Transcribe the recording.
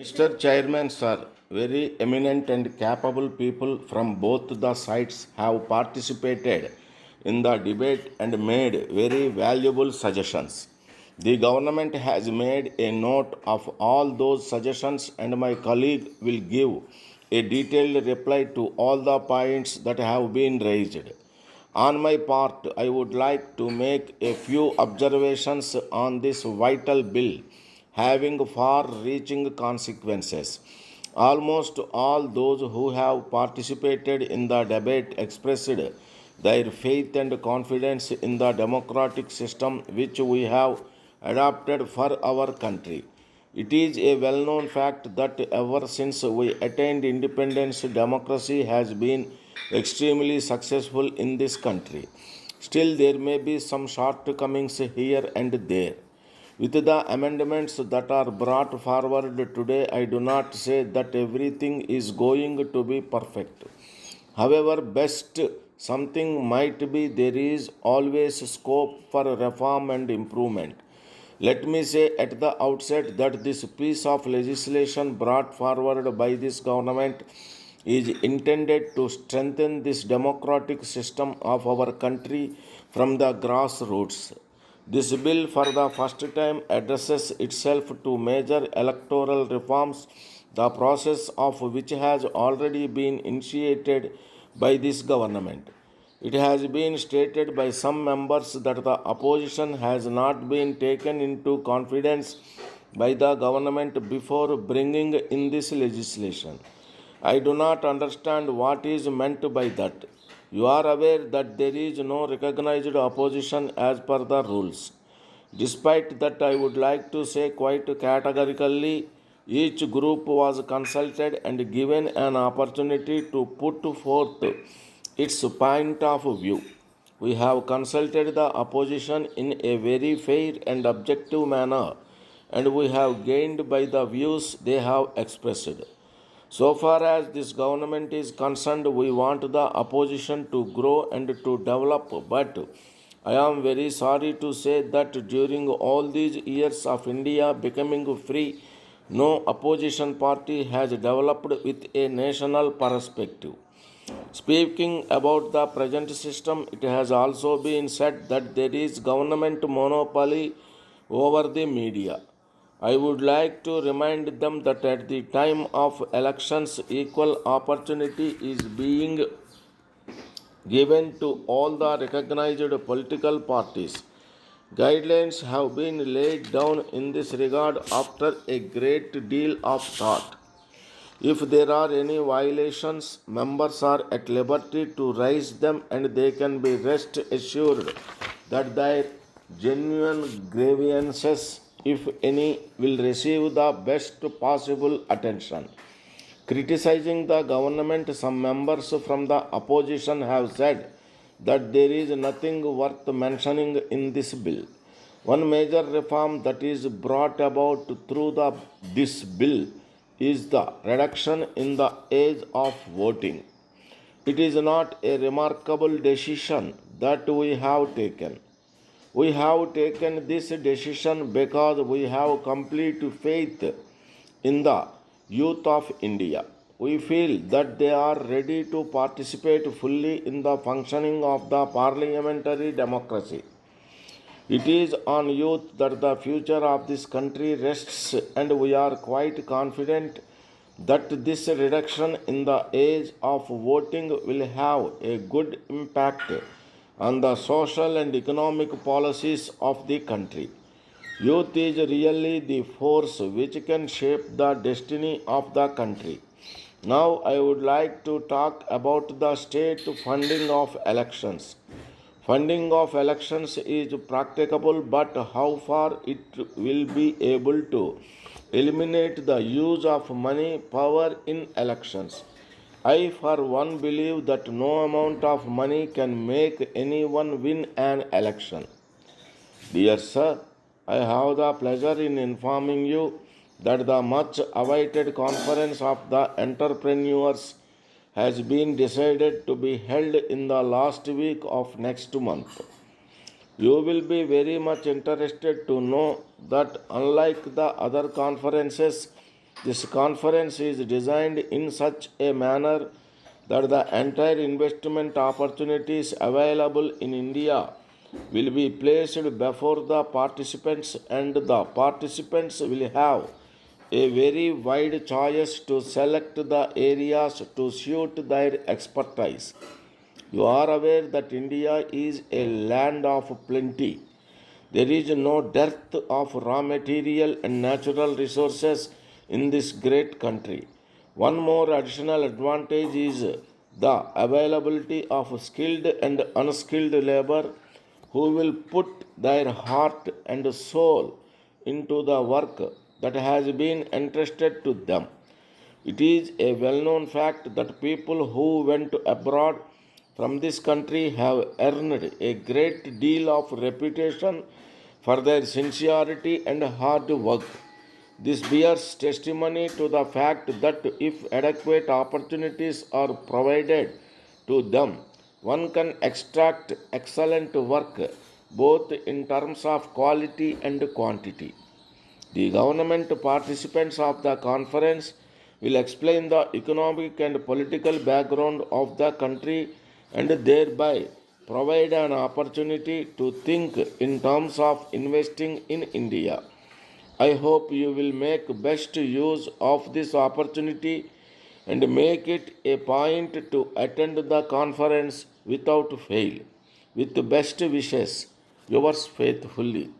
Mr. Chairman, sir, very eminent and capable people from both the sides have participated in the debate and made very valuable suggestions. The government has made a note of all those suggestions, and my colleague will give a detailed reply to all the points that have been raised. On my part, I would like to make a few observations on this vital bill having far reaching consequences. Almost all those who have participated in the debate expressed their faith and confidence in the democratic system which we have adopted for our country. It is a well known fact that ever since we attained independence, democracy has been extremely successful in this country. Still, there may be some shortcomings here and there. With the amendments that are brought forward today, I do not say that everything is going to be perfect. However, best something might be, there is always scope for reform and improvement. Let me say at the outset that this piece of legislation brought forward by this government is intended to strengthen this democratic system of our country from the grassroots. This bill, for the first time, addresses itself to major electoral reforms, the process of which has already been initiated by this government. It has been stated by some members that the opposition has not been taken into confidence by the government before bringing in this legislation. I do not understand what is meant by that. You are aware that there is no recognized opposition as per the rules. Despite that, I would like to say quite categorically each group was consulted and given an opportunity to put forth its point of view. We have consulted the opposition in a very fair and objective manner, and we have gained by the views they have expressed. So far as this government is concerned, we want the opposition to grow and to develop, but I am very sorry to say that during all these years of India becoming free, no opposition party has developed with a national perspective. Speaking about the present system, it has also been said that there is government monopoly over the media. I would like to remind them that at the time of elections, equal opportunity is being given to all the recognized political parties. Guidelines have been laid down in this regard after a great deal of thought. If there are any violations, members are at liberty to raise them and they can be rest assured that their genuine grievances, if any, will receive the best possible attention. Criticizing the government, some members from the opposition have said that there is nothing worth mentioning in this bill. One major reform that is brought about through this bill is the reduction in the age of voting. It is not a remarkable decision that we have taken. We have taken this decision because we have complete faith in the youth of India. We feel that they are ready to participate fully in the functioning of the parliamentary democracy. It is on youth that the future of this country rests, and we are quite confident that this reduction in the age of voting will have a good impact on the social and economic policies of the country. Youth is really the force which can shape the destiny of the country. Now, I would like to talk about the state funding of elections. Funding of elections is practicable, but how far it will be able to eliminate the use of money power in elections. I, for one, believe that no amount of money can make anyone win an election. Dear sir, I have the pleasure in informing you that the much awaited conference of the entrepreneurs has been decided to be held in the last week of next month. You will be very much interested to know that unlike the other conferences, This conference is designed in such a manner that the entire investment opportunities available in India will be placed before the participants, and the participants will have a very wide choice to select the areas to suit their expertise. You are aware that India is a land of plenty. There is no dearth of raw material and natural resources in this great country. One more additional advantage is the availability of skilled and unskilled labor who will put their heart and soul into the work that has been entrusted to them. It is a well known fact that people who went abroad from this country have earned a great deal of reputation for their sincerity and hard work. This bears testimony to the fact that if adequate opportunities are provided to them, one can extract excellent work both in terms of quality and quantity. The government participants of the conference will explain the economic and political background of the country and thereby provide an opportunity to think in terms of investing in India. I hope you will make best use of this opportunity and make it a point to attend the conference without fail. With best wishes, yours faithfully.